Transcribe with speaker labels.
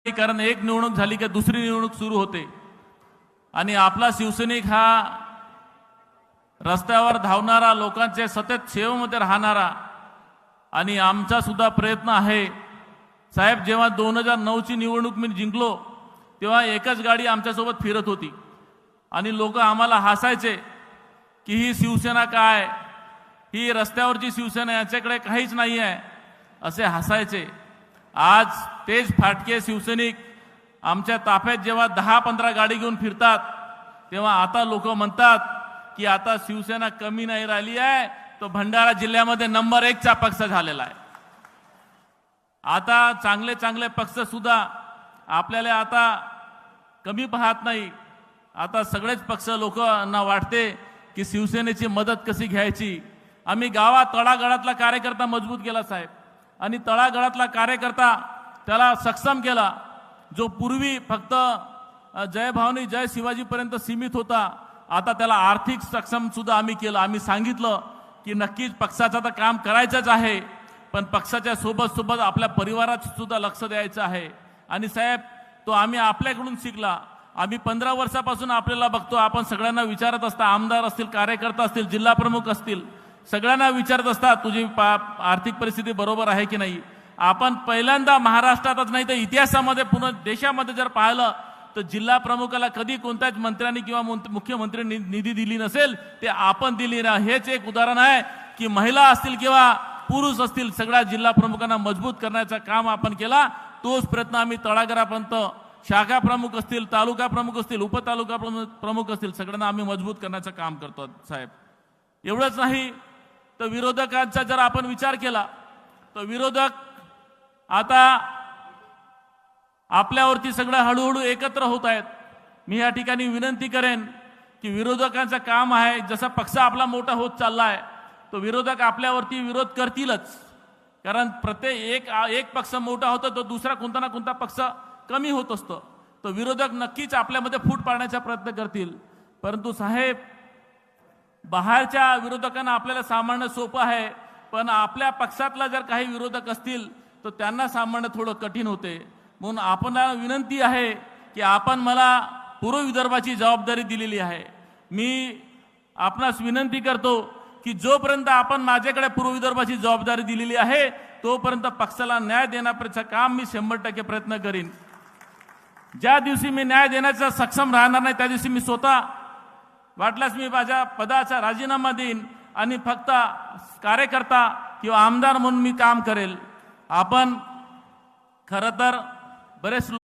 Speaker 1: कारण एक निवडणूक झाली की दुसरी निवडणूक सुरू होते आणि आपला शिवसैनिक हा रस्त्यावर धावणारा, लोकांच्या सतत सेवेमध्ये राहणारा आणि आमचा सुद्धा प्रयत्न आहे। साहेब, जेव्हा 2009 ची निवडणूक मी जिंकलो तेव्हा एकच गाडी आमच्यासोबत फिरत होती आणि लोक आम्हाला हसायचे की ही शिवसेना काय, ही रस्त्यावरची शिवसेना, याच्याकडे काहीच नाही आहे असे हसायचे। आज तेज फाटके शिवसैनिक आमच्या ताफ्यात जेव्हा 10-15 गाडी घेऊन फिरतात तेव्हा आता लोक म्हणतात की आता शिवसेना कमी नाही राहिली आहे, तो भंडारा जिल्ह्यामध्ये नंबर 1 चा पक्ष झालेला आहे। आता चांगले चांगले पक्ष सुद्धा आपल्याला आता कमी पाहत नाही। आता सगळेच पक्ष लोकांना वाटते की शिवसेनेची मदत कशी घ्यायची। आम्ही गावात तळागाळातला कार्यकर्ता मजबूत केला साहेब, आणि तळागाळातला कार्यकर्ता त्याला सक्षम केला। जो पूर्वी फक्त जय भवानी जय शिवाजी पर्यंत सीमित होता, आता त्याला आर्थिक सक्षम सुद्धा आम्ही केलं। आम्ही सांगितलं की नक्कीच पक्षाचं तर काम करायचंच आहे, पण पक्षाच्या सोबत सोबत आपल्या परिवारात सुद्धा लक्ष द्यायचं आहे। आणि साहेब, तो आम्ही आपल्याकडून शिकला। आम्ही 15 वर्षापासून आपल्याला बघतो, आपण सगळ्यांना विचारत असता, आमदार असतील, कार्यकर्ता असतील, जिल्हा प्रमुख असतील, सगळ्यांना विचारत असतात तुझी आर्थिक परिस्थिती बरोबर आहे की नाही। आपण पहिल्यांदा महाराष्ट्रातच नाही तर इतिहासामध्ये पूर्ण देशामध्ये जर पाहिलं तर जिल्हा प्रमुखाला कधी कोणत्याच मंत्र्यांनी किंवा मुख्यमंत्र्यांनी निधी दिली नसेल, ते आपण दिली ना। हेच एक उदाहरण आहे की महिला असतील किंवा पुरुष असतील, सगळ्या जिल्हा प्रमुखांना मजबूत करण्याचं काम आपण केला। तोच प्रयत्न आम्ही तळागाळापर्यंत, शाखा प्रमुख असतील, तालुका प्रमुख असतील, उपतालुका प्रमुख असतील, सगळ्यांना आम्ही मजबूत करण्याचं काम करतो साहेब। एवढंच नाही तर विरोधकांचा जर आपण विचार केला तर विरोधक आता आपल्यावरती सगळं हळूहळू एकत्र होत आहेत। मी या ठिकाणी विनंती करेन की विरोधकांचं काम आहे, जसा पक्ष आपला मोठा होत चालला आहे तो विरोधक आपल्यावरती विरोध करतीलच, कारण प्रत्येक एक पक्ष मोठा होतो तो दुसरा कोणता ना कोणता पक्ष कमी होत असतो। तो विरोधक नक्कीच आपल्यामध्ये फूट पाडण्याचा प्रयत्न करतील। परंतु साहेब, बाहेरच्या विरोधकांना आपल्याला सामान्य सोपं आहे, पण आपल्या पक्षातला जर काही विरोधक असतील तर त्यांना सामान्य थोडं कठीण होते। म्हणून आपणाला विनंती आहे की आपण मला पूर्व विदर्भाची जबाबदारी दिलेली आहे। मी आपणास विनंती करतो की जोपर्यंत आपण माझ्याकडे पूर्व विदर्भाची जबाबदारी दिलेली आहे तोपर्यंत पक्षाला न्याय देण्याचं काम मी 100% प्रयत्न करीन। ज्या दिवशी मी न्याय देण्याचा सक्षम राहणार नाही त्या दिवशी मी स्वतः वाटल्यास मी माझ्या पदाचा राजीनामा देईन आणि फक्त कार्यकर्ता किंवा आमदार म्हणून मी काम करेल। आपण खरं तर बरेच